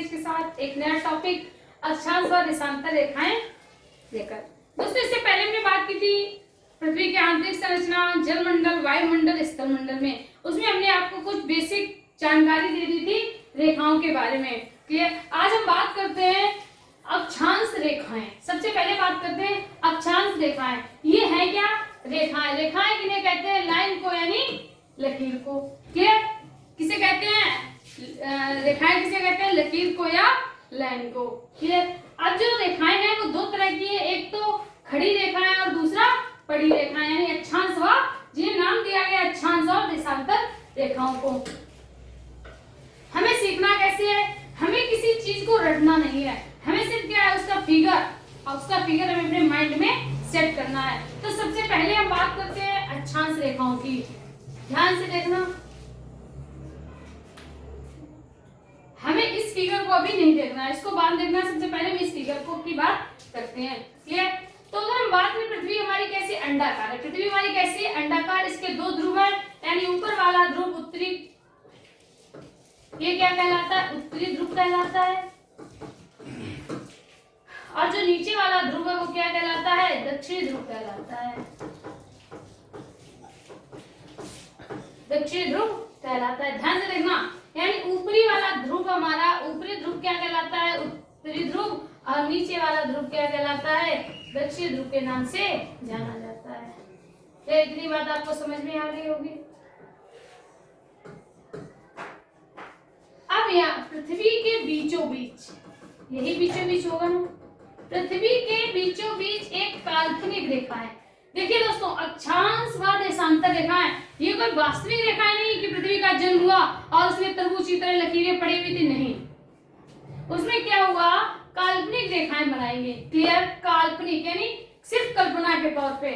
के साथ एक नया टॉपिक अक्षांश व देशांतर रेखाएं लेकर। दोस्तों, इससे पहले हमने बात की थी पृथ्वी की आंतरिक संरचना, जलमंडल, वायुमंडल, स्थलमंडल में। उसमें हमने आपको कुछ बेसिक जानकारी दे दी थी रेखाओं के बारे में। क्लियर? आज हम बात करते हैं अक्षांश रेखाएं। सबसे पहले बात करते हैं अक्षांश रेखाएं। ये है क्या? रेखाएं। रेखाएं किन्हें कहते हैं? लाइन को, यानी लकीर को। क्लियर? किसे कहते हैं? रेखाएं किसे कहते हैं? लकीर को या लाइन को। क्लियर? अब जो रेखाएं हैं वो दो तरह की है, एक तो खड़ी रेखाएं और दूसरा पड़ी रेखाएं, यानी अक्षांश व, जिन्हें नाम दिया गया अक्षांश और देशांतर रेखाओं को। हमें सीखना कैसे है? हमें किसी चीज को रटना नहीं है, हमें सिर्फ क्या है, उसका फिगर, और उसका फिगर हमें अपने माइंड में सेट करना है। तो सबसे पहले हम बात करते हैं अक्षांश रेखाओं की। ध्यान से देखना, हमें इस फिगर को अभी नहीं देखना है, इसको बाद देखना। सबसे पहले हम इस फिगर को की बात करते हैं। क्लियर? तो अगर हम बात करें, पृथ्वी हमारी कैसी अंडाकार है। पृथ्वी हमारी कैसी अंडाकार, इसके दो ध्रुव है, यानी ऊपर वाला ध्रुव उत्तरी, ये क्या कहलाता है? उत्तरी ध्रुव कहलाता है, और जो नीचे वाला ध्रुव है वो क्या कहलाता है? दक्षिणी ध्रुव कहलाता है। दक्षिणी ध्रुव कहलाता है। ध्यान से देखना, यानी ऊपरी वाला ध्रुव हमारा, ऊपरी ध्रुव क्या कहलाता है? उत्तरी ध्रुव, और नीचे वाला ध्रुव क्या कहलाता है? दक्षिणी ध्रुव के नाम से जाना जाता है। तो इतनी बात आपको समझ में आ गई होगी। अब यहाँ पृथ्वी के बीचों बीच, यही बीचों बीच होगा ना, पृथ्वी के बीचों बीच एक काल्पनिक रेखा है। देखिए दोस्तों, अक्षांश व देशांतर रेखाएं, ये कोई वास्तविक रेखाएं नहीं कि पृथ्वी का जन्म हुआ और उसमें तरबूज की तरह लकीरें पड़ी हुई थी, नहीं। उसमें क्या हुआ? काल्पनिक रेखाएं बनाएंगे। क्लियर? काल्पनिक यानी सिर्फ कल्पना के तौर पे।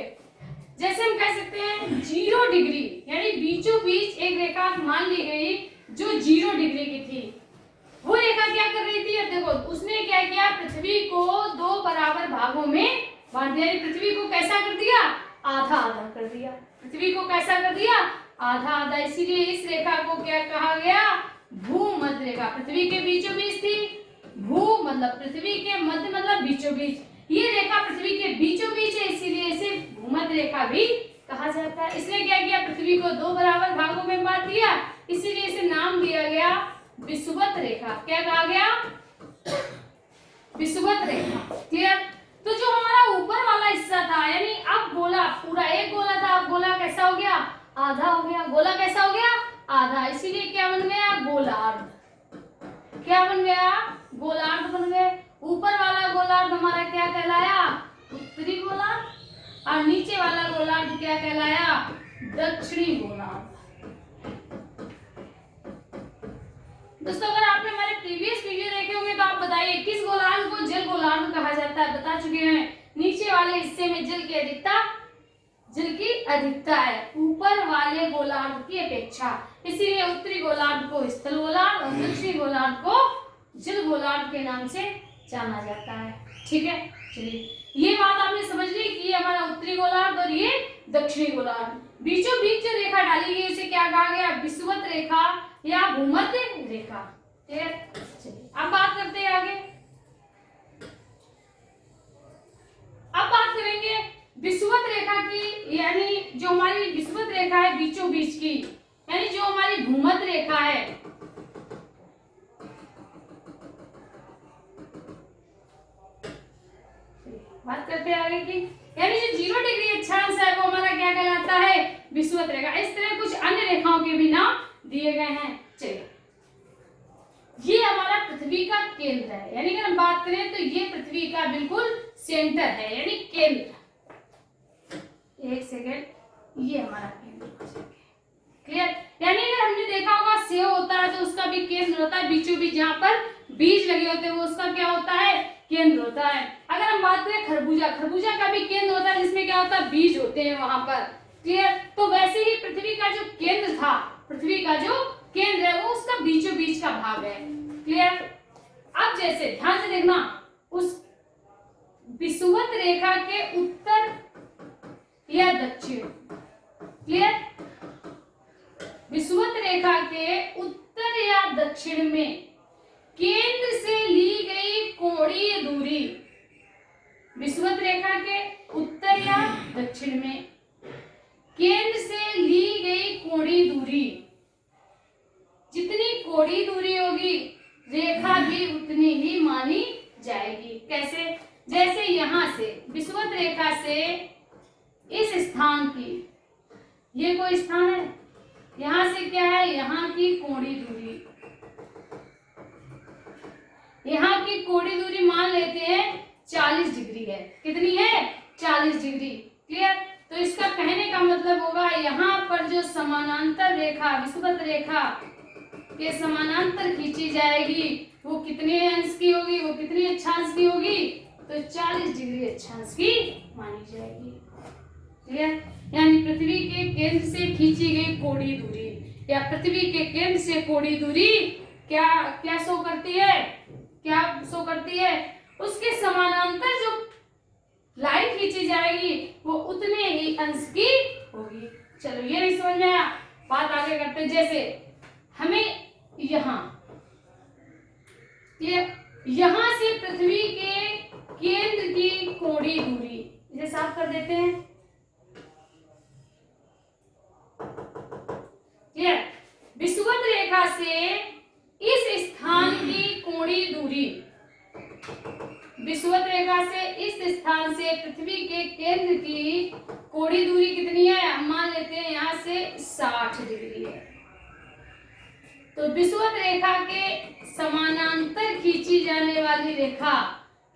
जैसे हम कह सकते हैं 0 डिग्री, यानी बीचों बीच एक रेखा मान ली गई जो 0 डिग्री की थी। वो रेखा क्या कर रही थी? अब देखो, उसने क्या किया? पृथ्वी को 2 बराबर भागों में बांट दिया। पृथ्वी को कैसा कर दिया? आधा आधा कर दिया। पृथ्वी को कैसा कर दिया? आधा आधा। इसीलिए इस रेखा को क्या कहा गया? भूमध्य रेखा। पृथ्वी के बीचों बीच थी, भू मतलब पृथ्वी के मध्य मतलब बीचों बीच। ये रेखा पृथ्वी के बीचों बीच है, इसीलिए इसे भूमध्य रेखा भी कहा जाता है। इसने क्या किया? पृथ्वी को 2 बराबर भागों में बांट दिया, इसीलिए इसे नाम दिया गया विषुवत रेखा। क्या कहा गया? विषुवत रेखा। क्लियर? तो जो हमारा ऊपर वाला हिस्सा था, यानी अब गोला, पूरा एक गोला था, अब गोला कैसा हो गया? आधा हो गया। गोला कैसा हो गया? आधा। इसीलिए क्या बन गया? गोलार्ध। क्या बन गया? गोलार्ध बन गए। ऊपर वाला गोलार्ध हमारा क्या कहलाया? उत्तरी गोलार्ध, और नीचे वाला गोलार्ध क्या कहलाया? दक्षिणी गोलार्ध। दोस्तों, अगर आपने हमारे प्रीवियस वीडियो देखे होंगे तो आप बताइए किस गोलार्ध को जल गोलार्ध कहा जाता है? बता चुके हैं, नीचे वाले हिस्से में जल की अधिकता है ऊपर वाले गोलार्ध की अपेक्षा, इसीलिए उत्तरी गोलार्ध को स्थल गोलार्ध और दक्षिणी गोलार्ध को जल गोलार्ध के नाम से जाना जाता है। ठीक है, चलिए, ये बात आपने समझ ली कि ये हमारा उत्तरी गोलार्ध और ये दक्षिणी गोलार्ध। बीचों बीच जो रेखा डाली गई उसे क्या कहा गया? विषुवत रेखा या भूमध्य रेखा। ठीक है, चलिए अब बात करते हैं आगे। अब बात करेंगे विषुवत रेखा की, यानी जो हमारी विषुवत रेखा है बीचों बीच की, यानी जो हमारी भूमध्य रेखा है। बात करते हैं आगे की, यानी जो 0 डिग्री अक्षांश है वो हमारा क्या कहलाता है? विषुवत रेखा। इस तरह कुछ अन्य रेखाओं के भी नाम दिए गए हैं। चलिए, ये हमारा पृथ्वी का केंद्र है, यानी अगर हम बात करें तो ये पृथ्वी का बिल्कुल सेंटर है, यानी केंद्र। एक सेकेंड, ये हमारा केंद्र। क्लियर? यानी अगर हमने देखा होगा सेव होता है तो उसका भी केंद्र होता है, बीचों बीच जहां पर बीज लगे होते हैं वो उसका क्या होता है? केंद्र होता है। अगर हम बात करें खरबूजा, खरबूजा का भी केंद्र होता है जिसमें क्या होता है, बीज होते हैं वहां पर। क्लियर। तो वैसे ही पृथ्वी का जो केंद्र था, पृथ्वी का जो केंद्र है वो उसका बीचों बीच का भाग है। क्लियर। अब जैसे ध्यान से देखना, उस विषुवत रेखा के उत्तर या दक्षिण, क्लियर, विषुवत रेखा के उत्तर या दक्षिण में केंद्र से ली गई कोणीय दूरी, विषुवत रेखा के उत्तर या दक्षिण में केंद्र से ली गई कोणीय दूरी, जितनी कोणीय दूरी होगी रेखा भी उतनी ही मानी जाएगी। कैसे? जैसे यहां से विषुवत रेखा से इस स्थान की, ये कोई स्थान है, यहां से क्या है, यहाँ की कोणीय दूरी, यहाँ की कोणीय दूरी मान लेते हैं 40 डिग्री है। कितनी है? 40 डिग्री। क्लियर। तो इसका कहने का मतलब होगा यहाँ पर जो समानांतर रेखा, विषुवत रेखा के समानांतर खींची जाएगी वो कितने अंश की होगी, वो कितनी अक्षांश की होगी, तो 40 डिग्री अक्षांश की मानी जाएगी। क्लियर। यानी पृथ्वी के केंद्र से खींची गई कोणीय दूरी या पृथ्वी के केंद्र से कोणीय दूरी क्या क्या शो करती है, क्या शो करती है, उसके समानांतर जो लाइन खींची जाएगी वो उतने ही अंश की होगी। चलो ये नहीं समझ में आया, बात आगे करते हैं। जैसे हमें यहां से पृथ्वी के केंद्र की कोणीय दूरी, इसे साफ कर देते हैं। क्लियर। विषुवत रेखा से इस स्थान की कोणीय दूरी, विषुवत रेखा से इस स्थान से पृथ्वी के केंद्र की कोणीय दूरी कितनी है, हम मान लेते हैं यहां से 60 डिग्री है। तो विषुवत रेखा के समानांतर खींची जाने वाली रेखा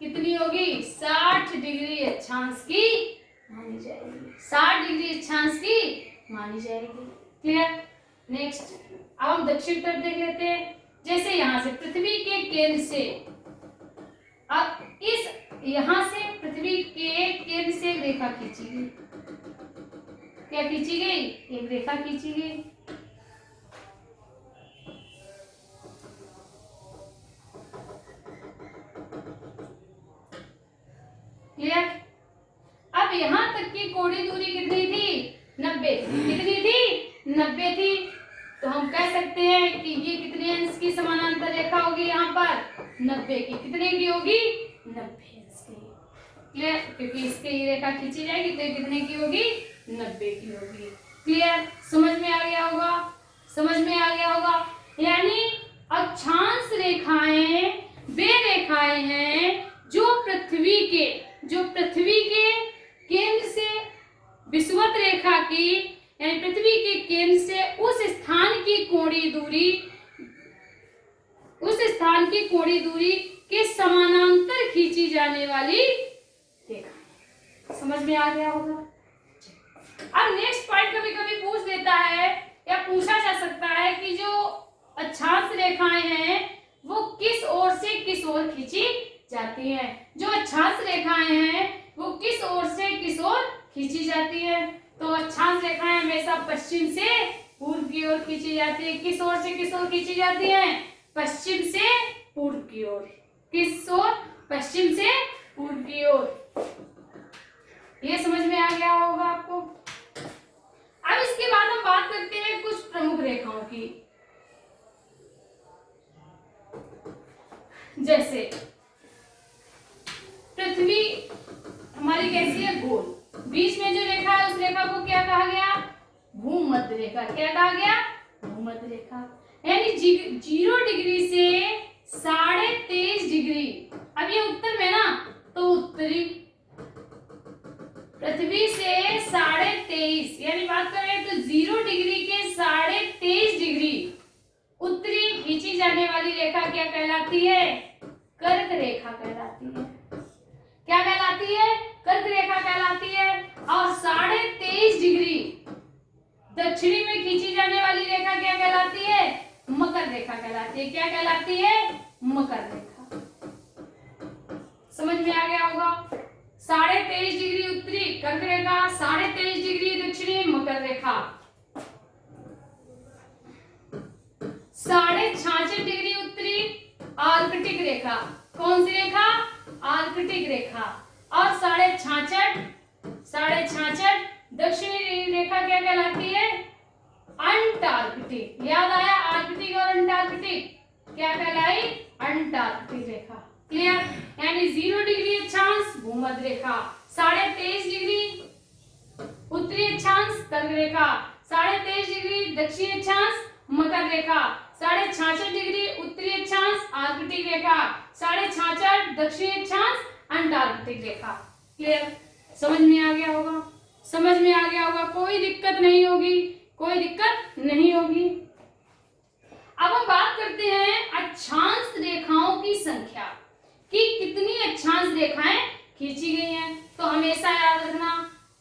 कितनी होगी, 60 डिग्री अक्षांश की मानी जाएगी, 60 डिग्री अक्षांश की मानी जाएगी। क्लियर। नेक्स्ट, अब हम दक्षिण तरफ देख लेते हैं। जैसे यहां से पृथ्वी के केंद्र से, अब इस यहां से पृथ्वी के केंद्र से एक रेखा खींची गई, क्या खींची गई, एक रेखा खींची गई। क्लियर। अब यहां तक की कोणीय दूरी कितनी थी, 90। कितनी थी, 90 थी। तो हम कह सकते हैं कि ये कितने अंश की समानांतर रेखा होगी, यहाँ पर 90 की। कितने की होगी, 90 अंश की। क्लियर। क्योंकि इसके ये रेखा खींची जाएगी तो कितने की होगी, 90 की होगी। क्लियर। समझ में आ गया होगा, समझ में आ गया होगा। यानी अक्षांश रेखाएं वे रेखाएं हैं जो पृथ्वी के केंद्र से विषुवत रेखा की, यानी पृथ्वी के केंद्र से उस स्थान की कोणीय दूरी के समानांतर खींची जाने वाली रेखा। समझ में आ गया होगा। अब नेक्स्ट पॉइंट कभी कभी पूछ लेता है या पूछा जा सकता है कि जो अक्षांश रेखाएं हैं वो किस ओर से किस ओर खींची जाती हैं। जो अक्षांश रेखाएं हैं वो किस ओर से किस ओर खींची जाती है। तो अक्षांश रेखाएं हमेशा पश्चिम से पूर्व की ओर खींची जाती है। किस ओर से किस ओर खींची जाती है, पश्चिम से पूर्व की ओर। किस ओर, पश्चिम से पूर्व की ओर। ये समझ में आ गया होगा आपको। अब इसके बाद हम बात करते हैं कुछ प्रमुख रेखाओं की। जैसे पृथ्वी हमारी कैसी है, गोल, बीच में जो रेखा है उस रेखा को क्या कहा गया, भूमध्य रेखा। क्या कहा गया, भूमध्य रेखा। यानी 0 डिग्री से 23.5 डिग्री, अब ये उत्तर में ना तो उत्तरी, पृथ्वी से 23.5 यानी बात करें तो 0 डिग्री के 23.5 डिग्री उत्तरी खींची जाने वाली रेखा क्या कहलाती है, कर्क रेखा कहलाती है। क्या कहलाती है, कर्क रेखा कहलाती है। और 23.5 डिग्री दक्षिणी में खींची जाने वाली रेखा क्या कहलाती है, मकर रेखा कहलाती है। क्या कहलाती है, मकर रेखा। समझ में आ गया होगा। 23.5 डिग्री उत्तरी कर्क रेखा, 23.5 डिग्री दक्षिणी मकर रेखा, 66.5 डिग्री उत्तरी आर्कटिक रेखा। कौन सी रेखा? आर्कटिक रेखा। और 66.5 दक्षिणी रेखा क्या कहलाती है? अंटार्कटिक। याद आया? आर्कटिक और अंटार्कटिक क्या कहलाई? अंटार्कटिक रेखा। क्लियर? यानी 0 डिग्री अक्षांश भूमध्य रेखा, 23.5 डिग्री उत्तरी अक्षांश कर्क रेखा, 23.5 डिग्री दक्षिणी अक्षांश मकर रेखा, 66.5 डिग्री उत्तरी अक्षांश आर्कटिक रेखा, 66.5 दक्षिणी अक्षांश अंटार्कटिक रेखा। क्लियर? समझ में आ गया होगा? समझ में आ गया होगा? कोई दिक्कत नहीं होगी, कोई दिक्कत नहीं होगी। अब हम बात करते हैं अक्षांश रेखाओं की संख्या कि कितनी अक्षांश रेखाएं खींची गई हैं। तो हमेशा याद रखना,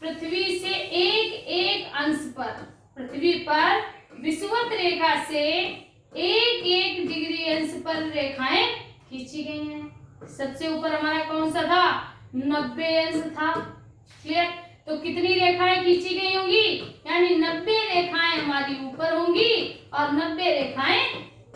पृथ्वी से एक अंश पर, पृथ्वी पर विषुवत रेखा से एक डिग्री अंश पर रेखाएं खींची गई हैं। सबसे ऊपर हमारा कौन सा था? 90 अंश था। क्लियर? तो कितनी रेखाएं खींची गई होंगी? यानी 90 रेखाएं हमारी ऊपर होंगी और 90 रेखाएं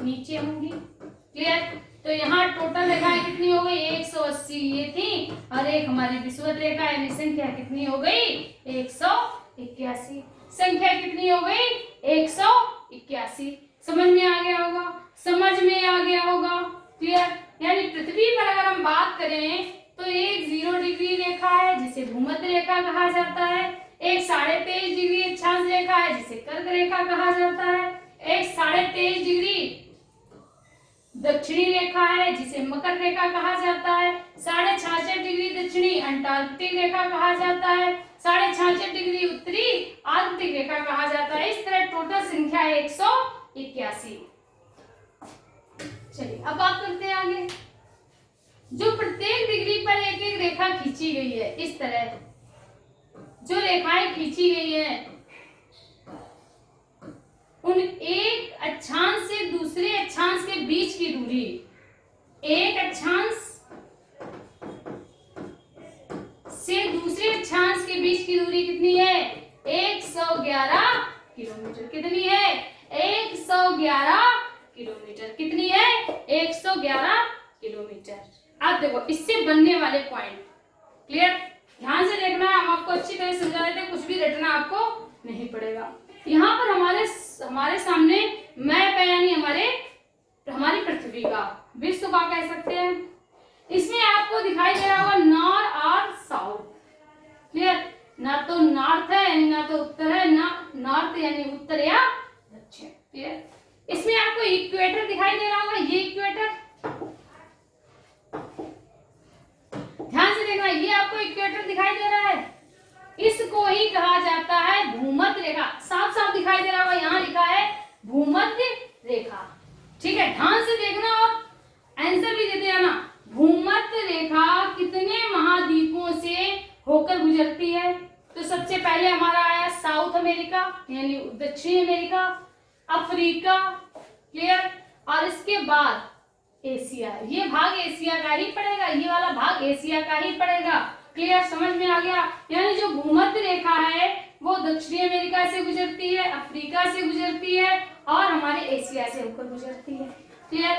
नीचे होंगी। क्लियर? तो यहाँ टोटल रेखाएं कितनी हो गई? 180 ये थी और एक हमारी विषुवत रेखा यानी संख्या कितनी हो गई? 181। संख्या कितनी हो गई? 181। समझ में आ गया होगा? समझ में आ गया होगा? क्लियर? यानी पृथ्वी पर अगर हम बात करें तो एक 0 डिग्री रेखा है जिसे भूमध्य रेखा कहा जाता है, एक 23.5 डिग्री अक्षांश रेखा है जिसे कर्क रेखा कहा जाता है, एक 23.5 डिग्री दक्षिणी रेखा है जिसे मकर रेखा कहा जाता है, 66.5 डिग्री दक्षिणी अंटार्कटिक रेखा कहा जाता है, 66.5 डिग्री उत्तरी आर्कटिक रेखा कहा जाता है। इस तरह टोटल संख्या है 181। चलिए अब बात करते हैं आगे। जो प्रत्येक डिग्री पर एक रेखा खींची गई है, इस तरह जो रेखाएं खींची गई है उन एक अक्षांश से दूसरे अक्षांश के बीच की दूरी, एक अक्षांश से दूसरे अक्षांश के बीच की दूरी कितनी है? 111 किलोमीटर। कितनी है? 111 किलोमीटर। कितनी है? 111 किलोमीटर। अब देखो इससे बनने वाले पॉइंट। क्लियर? ध्यान से देखना, हम आपको अच्छी तरह समझा देते हैं, कुछ भी रटना आपको नहीं पड़ेगा। यहाँ पर हमारे सामने मैप है, यानी हमारी पृथ्वी का, विश्व का कह सकते हैं। इसमें आपको दिखाई दे रहा होगा नॉर्थ और साउथ। क्लियर? ना तो नॉर्थ है यानी ना तो उत्तर है, ना नॉर्थ यानी उत्तर या दक्षिण। क्लियर? इसमें आपको इक्वेटर दिखाई दे रहा होगा, ये इक्वेटर, ध्यान से देखना, ये आपको इक्वेटर दिखाई दे रहा है, इसको ही कहा जाता है भूमध्य रेखा। साफ साफ दिखाई दे रहा होगा, यहाँ लिखा है भूमध्य रेखा। ठीक है, ध्यान से देखना और आंसर भी देते जाना। भूमध्य रेखा कितने महाद्वीपों से होकर गुजरती है? तो सबसे पहले हमारा आया साउथ अमेरिका यानी दक्षिणी अमेरिका, अफ्रीका। क्लियर? और इसके बाद एशिया, ये भाग एशिया का ही पड़ेगा, ये वाला भाग एशिया का ही पड़ेगा। क्लियर? समझ में आ गया? यानी जो भूमध्य रेखा है वो दक्षिणी अमेरिका से गुजरती है, अफ्रीका से गुजरती है और हमारे एशिया से होकर गुजरती है। क्लियर?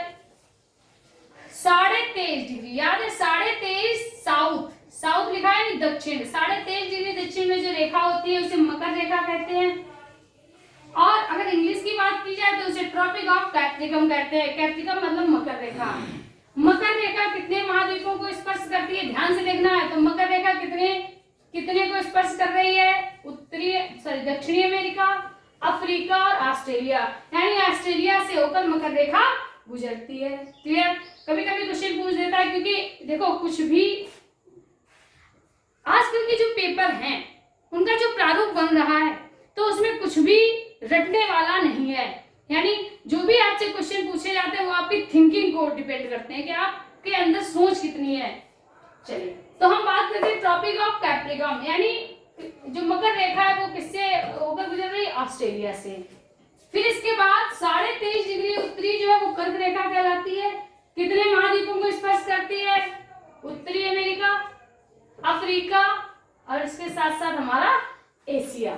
23.5 डिग्री, याद है 23.5 साउथ, साउथ लिखा है नहीं दक्षिण, 23.5 डिग्री दक्षिण में जो रेखा होती है उसे मकर रेखा कहते हैं। और अगर इंग्लिश की बात की जाए तो उसे ट्रॉपिक ऑफ कैप्रिकम कहते हैं। कैप्रिकम मतलब मकर रेखा। मकर रेखा कितने महाद्वीपों को स्पर्श करती है? ध्यान से देखना है। तो मकर रेखा कितने को स्पर्श कर रही है? दक्षिणी अमेरिका, अफ्रीका और ऑस्ट्रेलिया, यानी ऑस्ट्रेलिया से होकर मकर रेखा गुजरती है। क्लियर? कभी कभी क्वेश्चन पूछ देता है, क्योंकि देखो कुछ भी आजकल के जो पेपर हैं उनका जो प्रारूप बन रहा है तो उसमें कुछ भी रटने वाला नहीं है, यानी जो भी आपसे क्वेश्चन पूछे जाते हैं वो आपकी थिंकिंग को डिपेंड करते हैं कि आपके अंदर सोच कितनी है। चलिए तो हम बात करते हैं ट्रॉपिक ऑफ कैप्रिकॉर्न, यानी जो मकर रेखा है वो किससे होकर गुजर रही है? ऑस्ट्रेलिया से। फिर इसके बाद 23.5 डिग्री उत्तरी जो है वो कर्क रेखा कहलाती है। कितने महाद्वीपों को स्पर्श करती है? उत्तरी अमेरिका, अफ्रीका और इसके साथ साथ हमारा एशिया।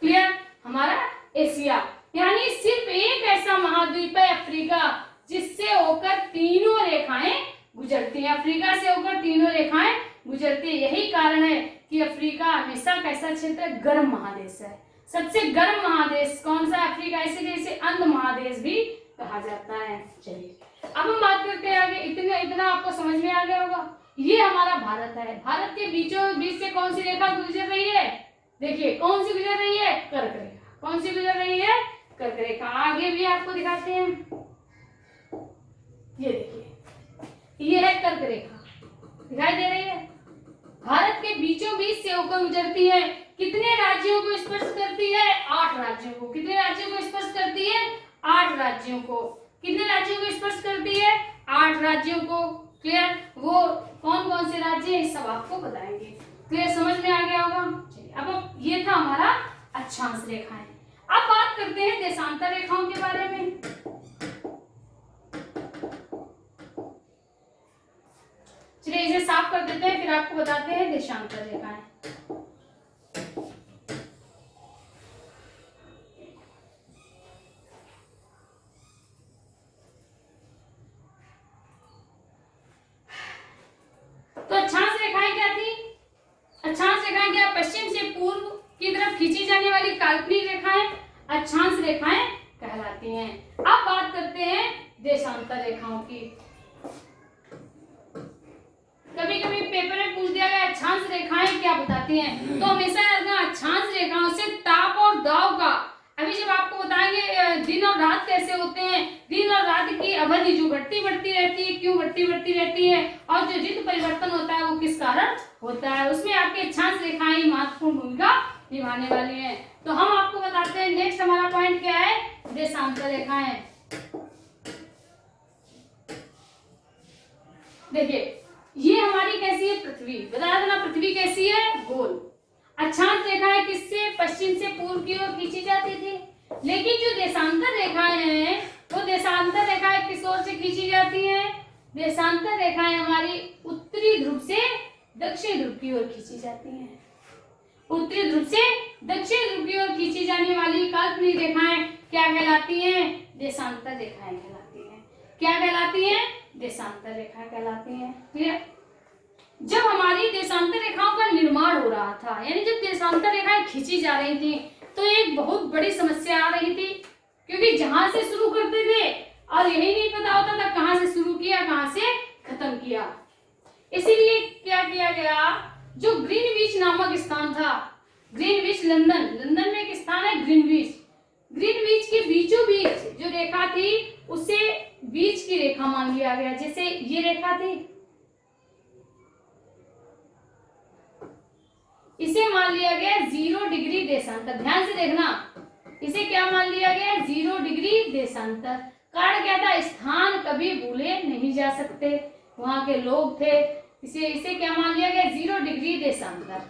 क्लियर, हमारा एशिया, यानी सिर्फ एक ऐसा महाद्वीप है अफ्रीका जिससे होकर तीनों रेखाएं गुजरती हैं। अफ्रीका से होकर तीनों रेखाएं गुजरती है। यही कारण है कि अफ्रीका हमेशा कैसा क्षेत्र है, गर्म महादेश है। सबसे गर्म महादेश कौन सा है? अफ्रीका, इसीलिए इसे अंध महादेश भी कहा जाता है। चलिए अब हम बात करते हैं आगे। इतना आपको समझ में आ गया होगा। ये हमारा भारत है। भारत के बीचों बीच से कौन सी रेखा गुजर रही है? देखिए कौन सी गुजर रही है? कर्क रेखा। कौन सी गुजर रही है? कर्क रेखा। आगे भी आपको दिखाते हैं। ये देखिए, ये है कर्क रेखा, दिखाई दे रही है। भारत के बीचों बीच से होकर गुजरती है। कितने राज्यों को स्पर्श करती है? 8 राज्यों को। कितने राज्यों को स्पर्श करती है? 8 राज्यों को। कितने राज्यों को स्पर्श करती है? 8 राज्यों को। क्लियर, वो कौन कौन से राज्य हैं सब आपको बताएंगे। क्लियर, समझ में आ गया होगा। चलिए अब ये था हमारा अक्षांश रेखाएं। अब बात करते हैं देशांतर रेखाओं के बारे में। चलिए इसे साफ कर देते हैं, फिर आपको बताते हैं देशांतर रेखाएं। तो अक्षांश रेखाएं क्या थी? अक्षांश रेखाएं क्या? पश्चिम से पूर्व की तरफ खींची जाने वाली काल्पनिक रेखाएं अक्षांश रेखाएं कहलाती हैं। अब बात करते हैं देशांतर रेखाओं की। कभी कभी पेपर में पूछ दिया गया अक्षांश रेखाएं क्या बताती हैं, तो हमेशा अक्षांश रेखाओं से ताप और दाब का, अभी जब आपको बताएंगे दिन और रात कैसे होते हैं, दिन और रात की अवधि जो बढ़ती बढ़ती रहती है, क्यों बढ़ती बढ़ती रहती है, और जो ऋतु परिवर्तन होता है वो किस कारण होता है, उसमें आपके अक्षांश रेखाएं महत्वपूर्ण भूमिका निभाने वाली हैं। तो हम आपको बताते हैं नेक्स्ट हमारा पॉइंट क्या है? देशांतर रेखाएं। देखिए ये हमारी कैसी है? पृथ्वी। बताया था ना पृथ्वी कैसी है? गोल। अक्षांश रेखाएं किससे? पश्चिम से पूर्व की ओर खींची जाती थी। लेकिन जो देशांतर रेखाएं हैं वो देशांतर रेखाएं किस ओर से खींची जाती हैं? देशांतर रेखाएं हमारी उत्तरी ध्रुव से दक्षिण ध्रुव की ओर खींची जाती हैं। उत्तरी ध्रुव से दक्षिण ध्रुव की ओर खींची जाने वाली काल्पनिक रेखाएं क्या कहलाती हैं? देशांतर रेखाएं कहलाती हैं। क्या कहलाती हैं? देशांतर रेखा कहलाती हैं। क्लियर? जब हमारी देशांतर रेखाओं का निर्माण हो रहा था, यानी जब देशांतर रेखाएं खींची जा रही थी, तो एक बहुत बड़ी समस्या आ रही थी, क्योंकि जहां से शुरू करते थे और यही नहीं पता होता था कहां से शुरू किया कहां से खत्म किया। इसीलिए क्या किया गया, जो ग्रीनविच नामक स्थान था, ग्रीनविच लंदन में एक स्थान है ग्रीनविच, ग्रीनविच के बीचों बीच जो रेखा थी उसे बीच की रेखा मान लिया गया। जैसे ये रेखा थी, इसे मान लिया गया 0 डिग्री देशांतर। ध्यान से देखना, इसे क्या मान लिया गया? 0 डिग्री देशांतर। कारण क्या था? स्थान कभी भूले नहीं जा सकते, वहां के लोग थे, इसे क्या मान लिया गया? 0 डिग्री देशांतर।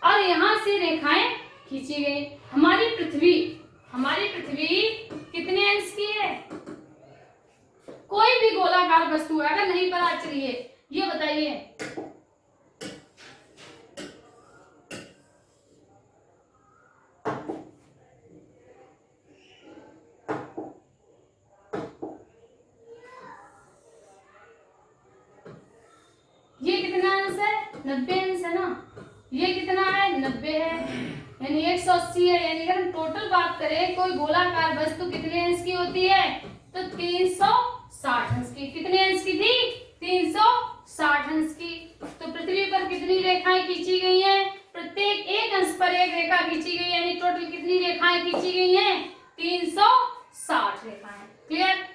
और यहां से रेखाएं खींची गई। हमारी पृथ्वी कितने अंश की है? कोई भी गोलाकार वस्तु है, अगर नहीं पता चलिए ये बताइए। ये कितना अंश है? 90 अंश है ना। ये कितना है? 90 है, यानी 180 है। यानी अगर हम टोटल बात करें कोई गोलाकार वस्तु कितने अंश की होती है, तो 360 अंश की। कितने अंश की थी? 360 अंश की। तो पृथ्वी पर कितनी रेखाएं खींची गई हैं? प्रत्येक एक अंश पर एक रेखा खींची गई, यानी टोटल कितनी रेखाएं खींची गई हैं? 360 रेखाएं। क्लियर?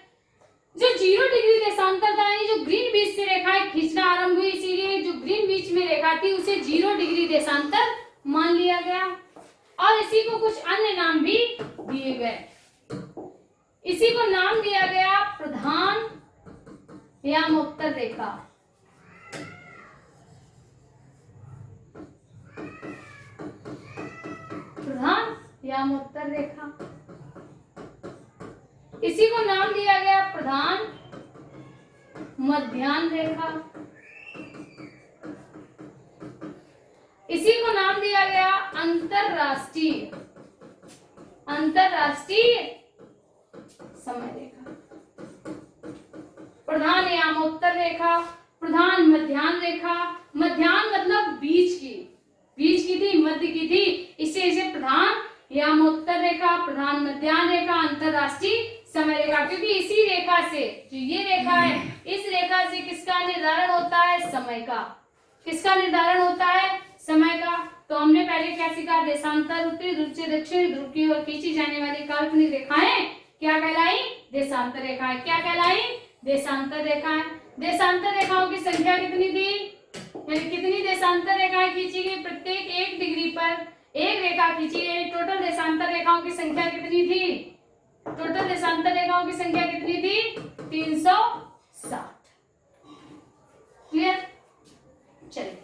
जो 0 डिग्री देशांतर था, यानी जो ग्रीनविच से रेखाएं खींचना आरंभ हुई, इसीलिए जो ग्रीनविच में रेखा थी उसे 0 डिग्री देशांतर मान लिया गया। और इसी को कुछ अन्य नाम भी दिए गए। इसी को नाम दिया गया प्रधान यामोत्तर रेखा। प्रधान यामोत्तर रेखा, इसी को नाम दिया गया प्रधान मध्याह्न रेखा। इसी को नाम दिया गया अंतरराष्ट्रीय समय रेखा। प्रधान यामोत्तर रेखा, प्रधान मध्याह्न रेखा, मध्याह्न मतलब बीच की थी, मध्य की थी, इसे प्रधान यामोत्तर रेखा, प्रधान मध्याह्न रेखा, अंतरराष्ट्रीय समय रेखा। क्योंकि इसी रेखा से, जो ये रेखा है, इस रेखा से किसका निर्धारण होता है? समय का। किसका निर्धारण होता है? समय का। तो हमने पहले क्या सीखा? देशांतर उत्तरी ध्रुव से दक्षिणी ध्रुव की ओर खींची जाने वाली काल्पनिक रेखाएं क्या कहलाई? देशांतर रेखाएं। क्या कहलाई? देशांतर रेखाएं। देशांतर रेखाओं की संख्या कितनी थी? कितनी देशांतर रेखाएं खींची गई? प्रत्येक 1 डिग्री पर एक रेखा खींची गई। टोटल देशांतर रेखाओं की संख्या कितनी थी? टोटल देशांतर रेखाओं की संख्या कितनी थी? 360। क्लियर? चलिए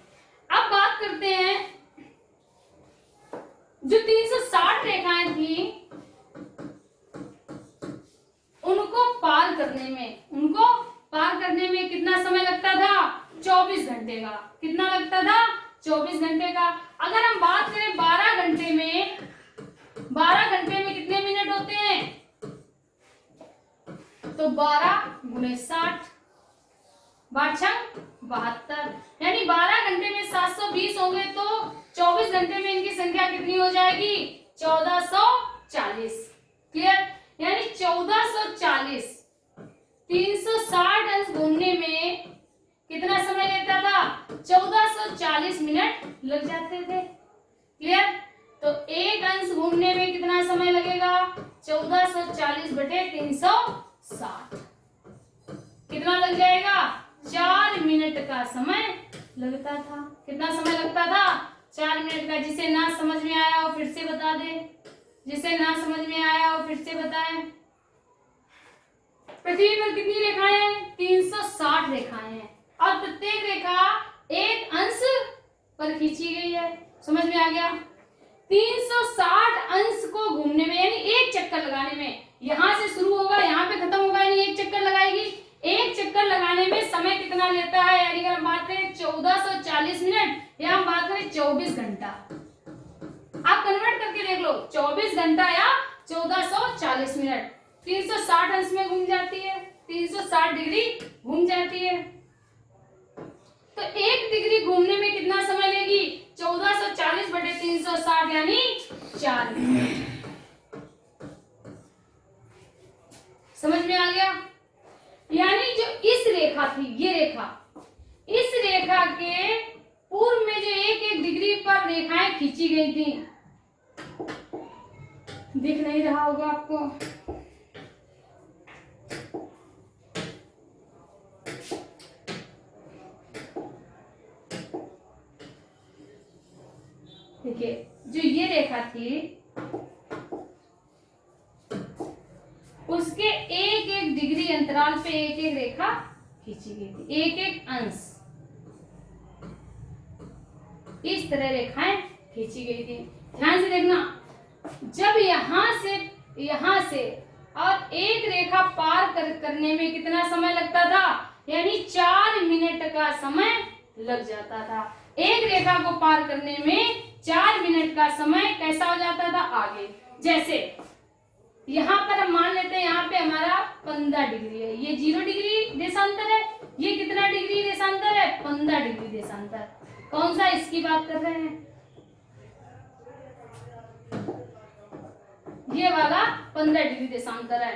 अब बात करते हैं, जो 360 रेखाएं थी उनको पार करने में कितना समय लगता था? 24 घंटे का। कितना लगता था? 24 घंटे का। अगर हम बात करें 12 घंटे में, 12 घंटे में कितने मिनट होते हैं? तो 12 गुणे 60, 72, यानी 12 घंटे में 720 होंगे, तो 24 घंटे में इनकी संख्या कितनी हो जाएगी? 1440। क्लियर? यानी 1440 360 अंश घूमने में कितना समय लेता था? 1440 मिनट लग जाते थे। क्लियर? तो एक अंश घूमने में कितना समय लगेगा? 1440 बटे 360, कितना लग जाएगा? 4 मिनट का समय लगता था। कितना समय लगता था? 4 मिनट का। जिसे ना समझ में आया हो फिर से बता दे, जिसे ना समझ में आया हो फिर से बताएं। पृथ्वी पर कितनी रेखाएं हैं? 360 रेखाएं हैं, और प्रत्येक रेखा एक अंश पर खींची गई है। समझ में आ गया? 360 अंश को घूमने में, यानी एक चक्कर लगाने में, यहां से शुरू होगा यहां पे खत्म होगा, यानी एक चक्कर लगाएगी। एक चक्कर लगाने में समय कितना लेता है? यानी अगर हम बात करें 1440 मिनट, या हम बात करें 24 घंटा, आप कन्वर्ट करके देख लो, 24 घंटा या 1440 मिनट। 360 अंश में घूम जाती है, 360 डिग्री घूम जाती है। तो 1 डिग्री घूमने में कितना समय लेगी? 1440 बटे 360, यानी 4 मिनट। समझ में आ गया? यानी जो इस रेखा थी, ये रेखा, इस रेखा के पूर्व में जो 1-1 डिग्री पर रेखाएं खींची गई थी, दिख नहीं रहा होगा आपको, देखिए जो ये रेखा थी उसके 1-1 डिग्री अंतराल पे 1-1 रेखा खींची गई थी, 1-1 अंश, इस तरह रेखाएं खींची गई थी। ध्यान से देखना, जब यहां से और एक रेखा पार करने में कितना समय लगता था? यानी 4 मिनट का समय लग जाता था। एक रेखा को पार करने में 4 मिनट का समय कैसा हो जाता था? आगे जैसे यहाँ पर हम मान लेते हैं, यहाँ पे हमारा 15 डिग्री है, ये 0 डिग्री देशांतर है, ये कितना डिग्री देशांतर है? 15 डिग्री देशांतर। कौन सा? इसकी बात कर रहे हैं, ये वाला 15 डिग्री देशांतर है।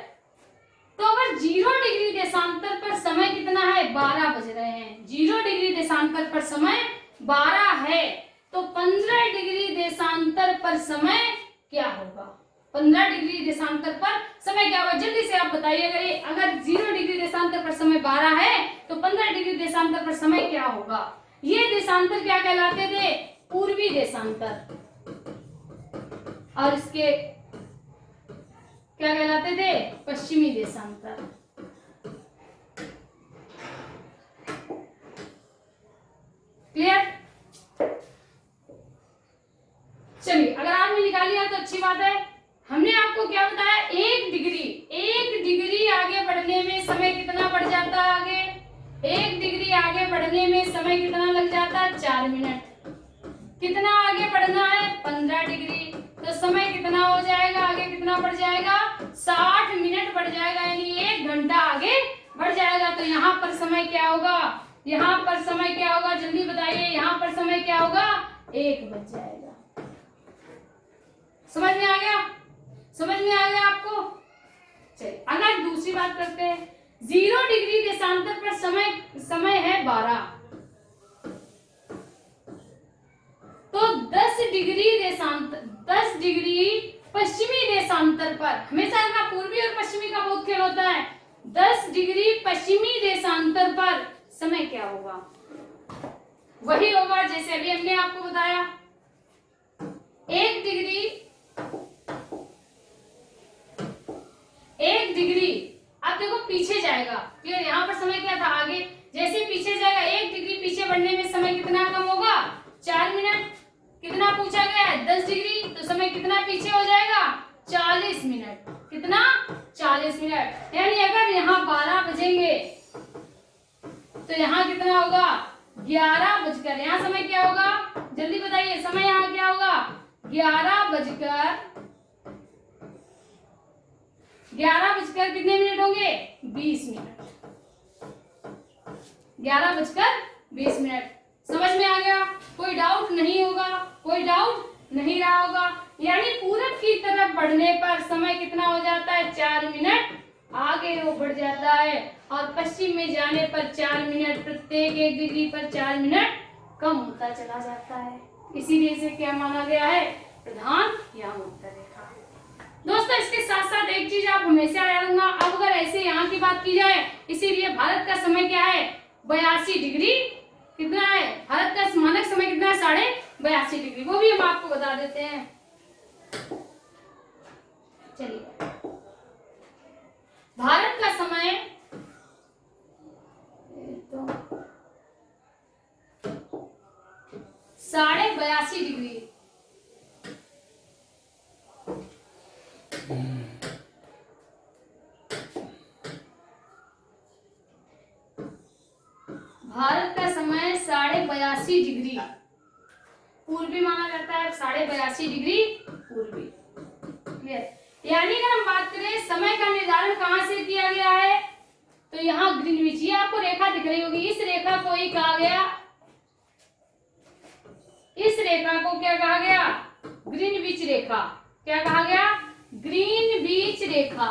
तो अगर 0 डिग्री देशांतर पर समय कितना है? 12 बज रहे हैं। 0 डिग्री देशांतर पर समय 12 है, तो 15 डिग्री देशांतर पर समय क्या होगा? 15 डिग्री देशांतर पर समय क्या होगा? जल्दी से आप बताइए। अगर 0 डिग्री देशांतर पर समय 12 है, तो 15 डिग्री देशांतर पर समय क्या होगा? ये देशांतर क्या कहलाते थे? पूर्वी देशांतर। और इसके क्या कहलाते थे? पश्चिमी देशांतर। क्लियर? चलिए, अगर आपने निकाल लिया तो अच्छी बात है। हमने आपको क्या बताया? 1 डिग्री आगे बढ़ने में समय कितना बढ़ जाता है? आगे 1 डिग्री आगे बढ़ने में समय कितना लग जाता है? 4 मिनट। कितना आगे बढ़ना है? 15 डिग्री। तो समय कितना हो जाएगा? आगे कितना बढ़ जाएगा? 60 मिनट बढ़ जाएगा, यानी 1 घंटा आगे बढ़ जाएगा। तो यहाँ पर समय क्या होगा? यहाँ पर समय क्या होगा? जल्दी बताइए, यहाँ पर समय क्या होगा? 1 बज जाएगा। समझ में आ गया? समझ में आ गया आपको? चलिए अगर दूसरी बात करते हैं, 0 डिग्री देशांतर पर समय है 12। तो 10 डिग्री पश्चिमी देशांतर पर, हमेशा इनका पूर्वी और पश्चिमी का बहुत खेल होता है। 10 डिग्री पश्चिमी देशांतर पर समय क्या होगा? वही होगा जैसे अभी हमने आपको बताया। 1 डिग्री अब देखो पीछे जाएगा। क्लियर? यहाँ पर समय क्या था? आगे जैसे पीछे जाएगा, 1 डिग्री पीछे बढ़ने में समय कितना कम होगा? 4 मिनट। कितना पूछा गया है? 10 डिग्री। तो समय कितना पीछे हो जाएगा? 40 मिनट। कितना? 40 मिनट। यानी अगर यहाँ 12 बजेंगे तो यहाँ कितना होगा? 11 बजकर। यहाँ समय क्या होगा? जल्दी बताइए, समय यहाँ क्या होगा? 11 बजकर कितने मिनट होंगे? 20 मिनट। 11 बजकर 20 मिनट। समझ में आ गया? कोई डाउट नहीं होगा? कोई डाउट नहीं रहा होगा? यानी पूरब की तरफ बढ़ने पर समय कितना हो जाता है? 4 मिनट आगे वो बढ़ जाता है, और पश्चिम में जाने पर 4 मिनट, प्रत्येक 1 डिग्री पर 4 मिनट कम होता चला जाता है। इसीलिए इसे क्या माना गया है? प्रधान या उत्तर रेखा। दोस्तों इसके साथ साथ एक चीज आप हमेशा याद रखना, अब अगर ऐसे यहाँ की बात की जाए, इसीलिए भारत का समय क्या है? 82 डिग्री। कितना है? भारत का मानक समय कितना है? 82.5 डिग्री। वो भी हम आपको बता देते हैं। चलिए, भारत का समय तो 82.5 डिग्री। भारत का समय 82.5 डिग्री पूर्वी माना जाता है। 82.5 डिग्री पूर्वी। क्लियर? यानी अगर हम बात करें समय का निर्धारण कहां से किया गया है, तो यहाँ ग्रीनविच, ये आपको रेखा दिख रही होगी, इस रेखा को ही कहा गया, इस रेखा को क्या कहा गया? ग्रीनविच रेखा। क्या कहा गया? ग्रीनविच रेखा।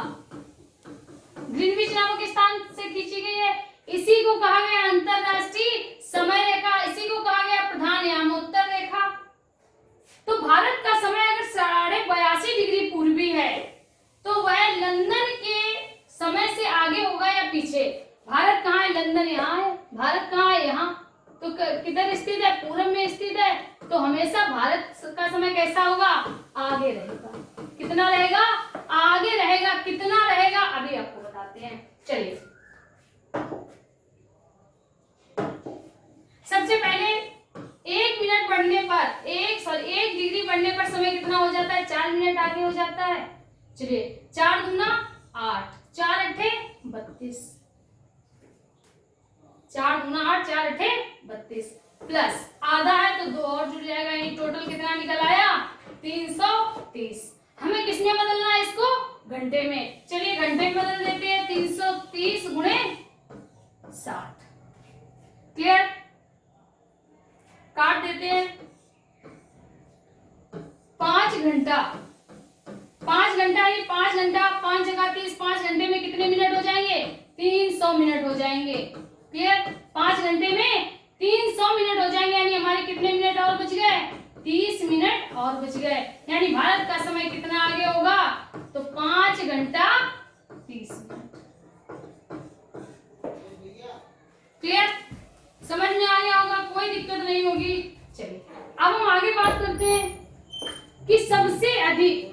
ग्रीनविच नामक स्थान से खींची गई है। इसी को कहा गया अंतरराष्ट्रीय समय रेखा, इसी को कहा गया प्रधान यामोत्तर रेखा। तो भारत का समय अगर 82.5 डिग्री पूर्वी है, तो वह लंदन के समय से आगे होगा या पीछे? भारत कहाँ है? लंदन यहाँ है। भारत कहाँ है? यहाँ। तो किधर स्थित है? पूरब में स्थित है। तो हमेशा भारत का समय कैसा होगा? आगे रहेगा। कितना रहेगा? आगे रहेगा। कितना रहेगा? अभी आपको बताते हैं। चलिए, सबसे पहले 1 मिनट बढ़ने पर 1 डिग्री बढ़ने पर समय कितना हो जाता है? 4 मिनट आगे हो जाता है। चलिए, 4 दूना 8, 4 अट्ठे 32, 4 दूना 8, 4 अट्ठे 32, प्लस आधा है तो 2 और जुड़ जाएगा, यानी टोटल कितना निकल आया? 330। हमें किसमें बदलना है इसको? घंटे में। चलिए घंटे में बदल देते हैं। 330 गुणे 60। क्लियर? काट देते हैं। 5 घंटा, 5 घंटा ही 5 घंटा, 5 जगह 30, 5 घंटे में कितने मिनट हो जाएंगे? 300 मिनट हो जाएंगे। क्लियर? 5 घंटे में 300 मिनट हो जाएंगे, यानी हमारे कितने मिनट और बच गए? 30 मिनट और बच गए। यानी भारत का समय कितना आगे होगा? तो 5 घंटा 30 मिनट। क्लियर? समझ में आ गया होगा? कोई दिक्कत नहीं होगी। चलिए अब हम आगे बात करते हैं कि सबसे अधिक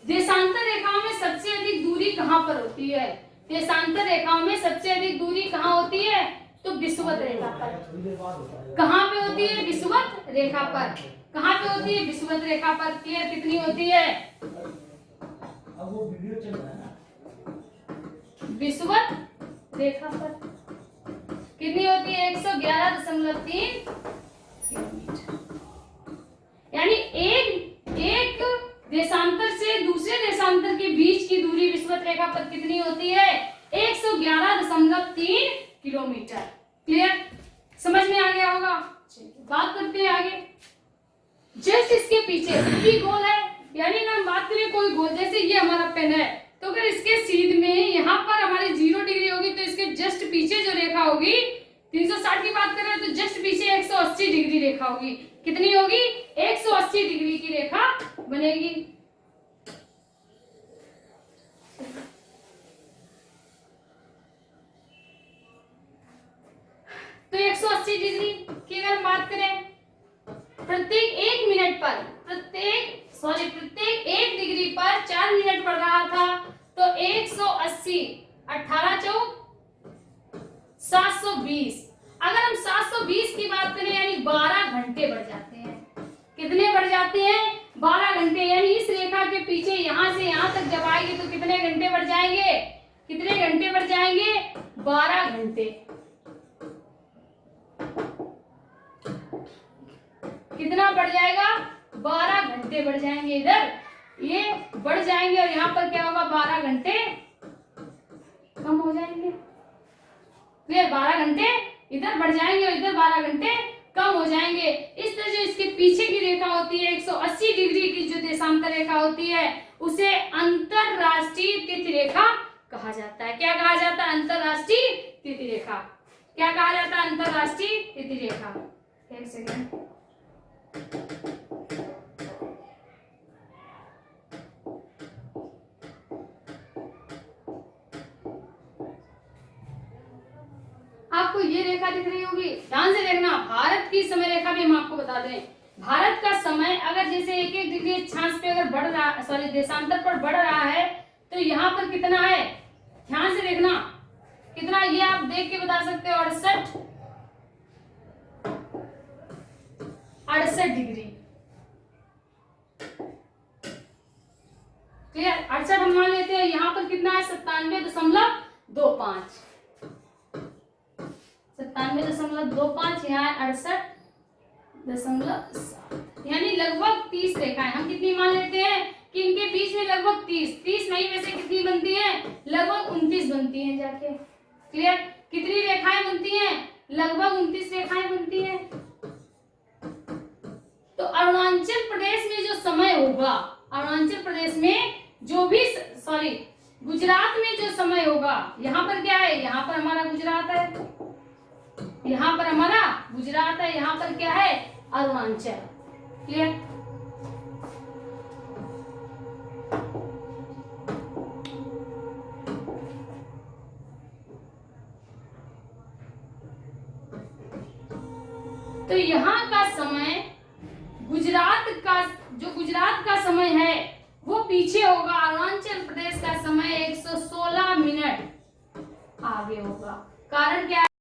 देशांतर रेखाओं में सबसे अधिक दूरी कहां पर होती है? देशांतर रेखाओं में सबसे अधिक दूरी कहां होती है? तो विषुवत रेखा पर। कहां पे होती है? विषुवत रेखा पर। कहां पे होती है? विषुवत रेखा पर। क्लियर? कितनी होती है? अब वो वीडियो चल रहा है ना, विषुवत रेखा पर कितनी होती है 111.3 किलोमीटर। यानी एक देशांतर से दूसरे देशांतर के बीच की दूरी विषुवत रेखा पर कितनी होती है 111.3 किलोमीटर। क्लियर, समझ में आ गया होगा। बात करते हैं आगे। जस्ट इसके पीछे भी गोल है, यानी अगर हम बात करें कोई गोल, जैसे ये हमारा पेन है, तो अगर इसके सीध में यहाँ पर हमारी 0 डिग्री होगी तो इसके जस्ट पीछे जो रेखा होगी 360 की बात कर रहे हैं तो जस्ट पीछे 180 डिग्री रेखा होगी। कितनी होगी 180 डिग्री की रेखा बनेगी। तो 180 डिग्री की अगर हम बात करें, प्रत्येक 1 मिनट पर प्रत्येक 1 डिग्री पर 4 मिनट बढ़ रहा था, तो 180 18 चौक 720। अगर हम 720 की बात करें यानी 12 घंटे बढ़ जाते हैं। कितने बढ़ जाते हैं 12 घंटे। यानी इस रेखा के पीछे यहां से यहां तक जब आएगी तो कितने घंटे बढ़ जाएंगे, कितने घंटे बढ़ जाएंगे 12 घंटे। कितना बढ़ जाएगा 12 घंटे बढ़ जाएंगे। इधर ये बढ़ जाएंगे और यहाँ पर क्या होगा 12 घंटे कम हो जाएंगे। क्लियर, 12 घंटे इधर बढ़ जाएंगे और इधर 12 घंटे कम हो जाएंगे। इस तरह जो इसके पीछे की रेखा होती है 180 डिग्री की जो देशांतर रेखा होती है उसे अंतरराष्ट्रीय तिथि रेखा कहा जाता है। क्या कहा जाता है अंतरराष्ट्रीय तिथि रेखा। क्या कहा जाता है अंतरराष्ट्रीय तिथि रेखा। एक सेकेंड, आपको ये रेखा दिख रही होगी, ध्यान से देखना। भारत की समय रेखा भी हम आपको बता दें। भारत का समय अगर जैसे 1 डिग्री अक्षांश पे अगर बढ़ रहा, सॉरी देशांतर पर बढ़ रहा है तो यहाँ पर कितना है, ध्यान से देखना कितना, ये आप देख के बता सकते हो 68 डिग्री। क्लियर, 68 हम मान लेते हैं। यहाँ पर कितना है 97.25, 97.25, यहाँ 68.7, यानी लगभग 30 रेखाएं हम कितनी मान लेते हैं कि इनके बीच में लगभग 30 नहीं वैसे कितनी बनती है लगभग 29 बनती हैं जाके। क्लियर, कितनी रेखाएं बनती हैं लगभग 29 रेखाएं बनती हैं। तो अरुणाचल प्रदेश में जो समय होगा, अरुणाचल प्रदेश में जो भी गुजरात में जो समय होगा, यहाँ पर क्या है, यहाँ पर हमारा गुजरात है, यहाँ पर हमारा गुजरात है, यहाँ पर क्या है अरुणाचल। क्लियर, तो यहाँ का समय गुजरात का समय है वो पीछे होगा, अरुणाचल प्रदेश का समय 116 मिनट आगे होगा। कारण क्या है?